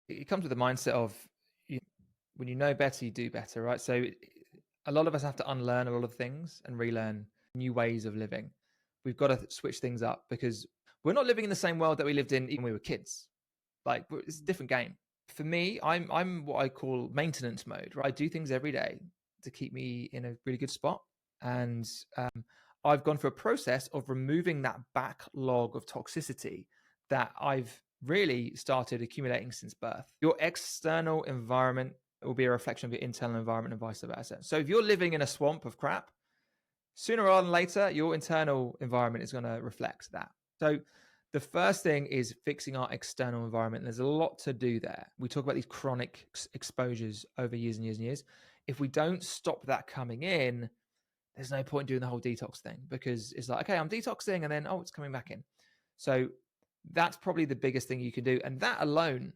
it comes with the mindset of when you know better, you do better, right? So a lot of us have to unlearn a lot of things and relearn new ways of living. We've got to switch things up because we're not living in the same world that we lived in even when we were kids. Like it's a different game. For me, I'm what I call maintenance mode, right? I do things every day to keep me in a really good spot. And I've gone through a process of removing that backlog of toxicity that I've really started accumulating since birth. Your external environment will be a reflection of your internal environment and vice versa. So if you're living in a swamp of crap, sooner rather than later, your internal environment is going to reflect that. So the first thing is fixing our external environment. There's a lot to do there. We talk about these chronic exposures over years and years and years. If we don't stop that coming in, there's no point doing the whole detox thing because it's like, okay, I'm detoxing and then, oh, it's coming back in. So that's probably the biggest thing you can do. And that alone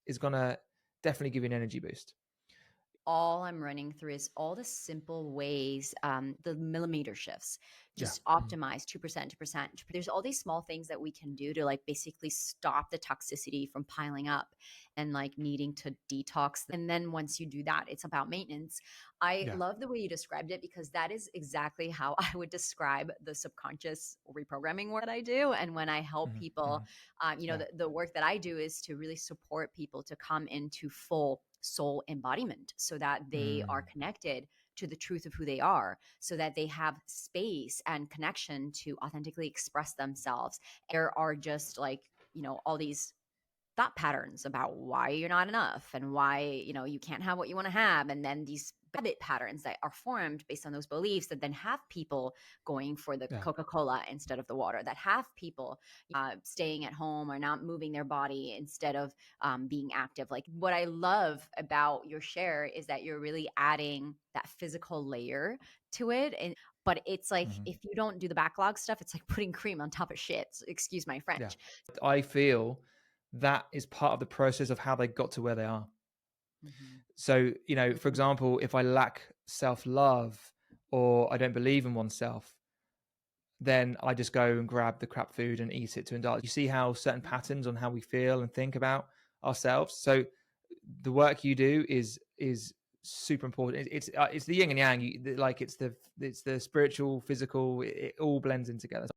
is going to definitely give you an energy boost. All I'm running through is all the simple ways, the millimeter shifts, just Yeah. optimize 2%, 2%. There's all these small things that we can do to like basically stop the toxicity from piling up and like needing to detox. And then once you do that, it's about maintenance. I love the way you described it because that is exactly how I would describe the subconscious reprogramming work that I do. And when I help people, the work that I do is to really support people to come into full soul embodiment so that they are connected to the truth of who they are, so that they have space and connection to authentically express themselves. There are just like, all these thought patterns about why you're not enough and why, you can't have what you want to have. And then these habit patterns that are formed based on those beliefs that then have people going for the Coca-Cola instead of the water, that have people staying at home or not moving their body instead of being active. Like what I love about your share is that you're really adding that physical layer to it. But it's like, if you don't do the backlog stuff, it's like putting cream on top of shit. Excuse my French. Yeah. I feel that is part of the process of how they got to where they are. So, for example, if I lack self-love or I don't believe in oneself, then I just go and grab the crap food and eat it to indulge. You see how certain patterns on how we feel and think about ourselves. So the work you do is super important. It's the yin and yang. It's the spiritual, physical. It all blends in together.